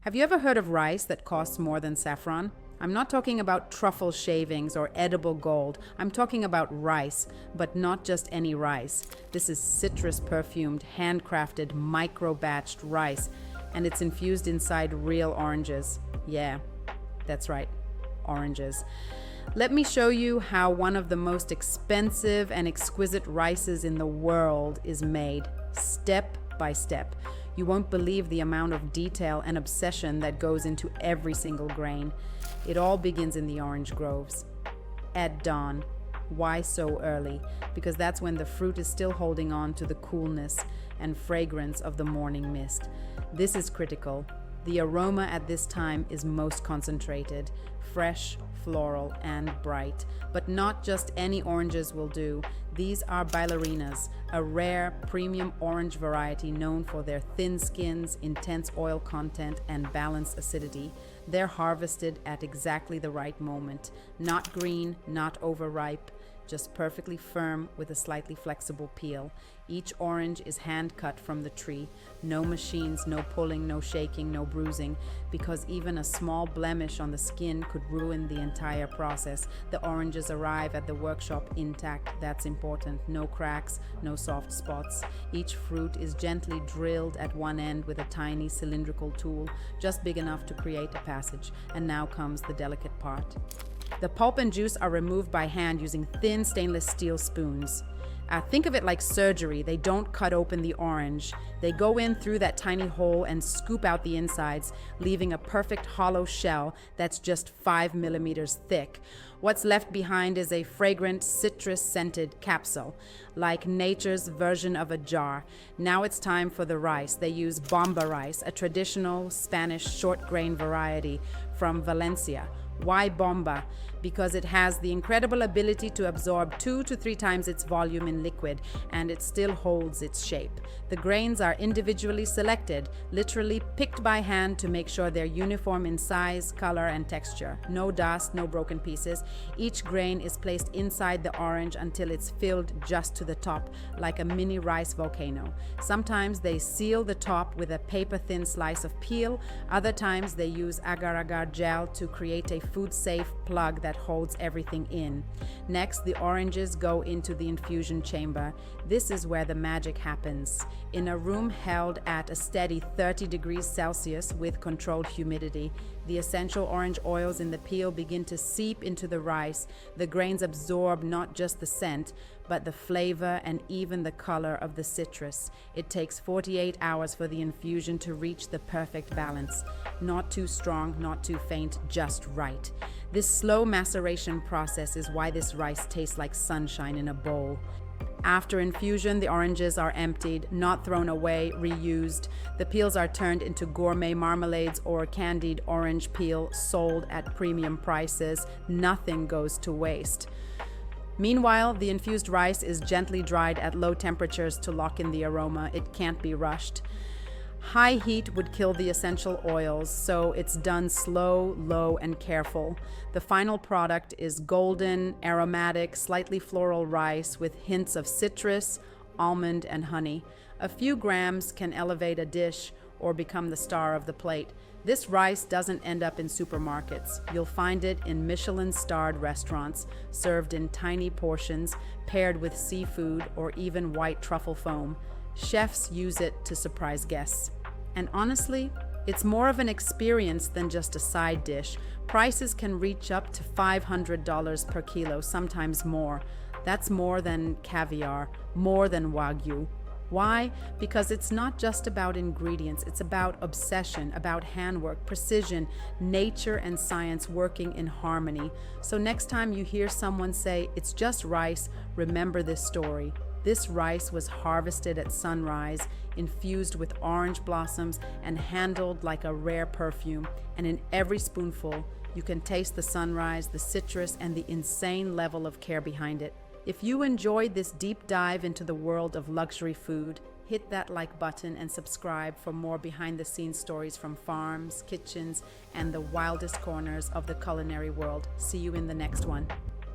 Have you ever heard of rice that costs more than saffron? I'm not talking about truffle shavings or edible gold. I'm talking about rice, but not just any rice. This is citrus perfumed, handcrafted, micro-batched rice, and it's infused inside real oranges. Yeah, that's right, oranges. Let me show you how one of the most expensive and exquisite rices in the world is made, step by step. You won't believe the amount of detail and obsession that goes into every single grain. It all begins in the orange groves. At dawn. Why so early? Because that's when the fruit is still holding on to the coolness and fragrance of the morning mist. This is critical. The aroma at this time is most concentrated, fresh, floral, and bright. But not just any oranges will do. These are Bailarinas, a rare premium orange variety known for their thin skins, intense oil content, and balanced acidity. They're harvested at exactly the right moment. Not green, not overripe, just perfectly firm with a slightly flexible peel. Each orange is hand-cut from the tree. No machines, no pulling, no shaking, no bruising, because even a small blemish on the skin could ruin the entire process. The oranges arrive at the workshop intact. That's important. No cracks, no soft spots. Each fruit is gently drilled at one end with a tiny cylindrical tool, just big enough to create a passage. And now comes the delicate part. The pulp and juice are removed by hand using thin stainless steel spoons. Think of it like surgery. They don't cut open the orange. They go in through that tiny hole and scoop out the insides, leaving a perfect hollow shell that's just 5 millimeters thick. What's left behind is a fragrant, citrus-scented capsule, like nature's version of a jar. Now it's time for the rice. They use Bomba rice, a traditional Spanish short-grain variety from Valencia. Why Bomba? Because it has the incredible ability to absorb 2 to 3 times its volume in liquid, and it still holds its shape. The grains are individually selected, literally picked by hand to make sure they're uniform in size, color, and texture. No dust, no broken pieces. Each grain is placed inside the orange until it's filled just to the top, like a mini rice volcano. Sometimes they seal the top with a paper-thin slice of peel. Other times they use agar-agar gel to create a food-safe plug that holds everything in. Next, the oranges go into the infusion chamber. This is where the magic happens. In a room held at a steady 30 degrees Celsius with controlled humidity, the essential orange oils in the peel begin to seep into the rice. The grains absorb not just the scent, but the flavor and even the color of the citrus. It takes 48 hours for the infusion to reach the perfect balance. Not too strong, not too faint, just right. This slow maceration process is why this rice tastes like sunshine in a bowl. After infusion, the oranges are emptied, not thrown away, reused. The peels are turned into gourmet marmalades or candied orange peel sold at premium prices. Nothing goes to waste. Meanwhile, the infused rice is gently dried at low temperatures to lock in the aroma. It can't be rushed. High heat would kill the essential oils, so it's done slow, low, and careful. The final product is golden, aromatic, slightly floral rice with hints of citrus, almond, and honey. A few grams can elevate a dish or become the star of the plate. This rice doesn't end up in supermarkets. You'll find it in Michelin-starred restaurants, served in tiny portions, paired with seafood or even white truffle foam. Chefs use it to surprise guests. And honestly, it's more of an experience than just a side dish. Prices can reach up to $500 per kilo, sometimes more. That's more than caviar, more than Wagyu. Why? Because it's not just about ingredients, it's about obsession, about handwork, precision, nature and science working in harmony. So next time you hear someone say, "It's just rice," remember this story. This rice was harvested at sunrise, infused with orange blossoms, and handled like a rare perfume. And in every spoonful, you can taste the sunrise, the citrus, and the insane level of care behind it. If you enjoyed this deep dive into the world of luxury food, hit that like button and subscribe for more behind-the-scenes stories from farms, kitchens, and the wildest corners of the culinary world. See you in the next one.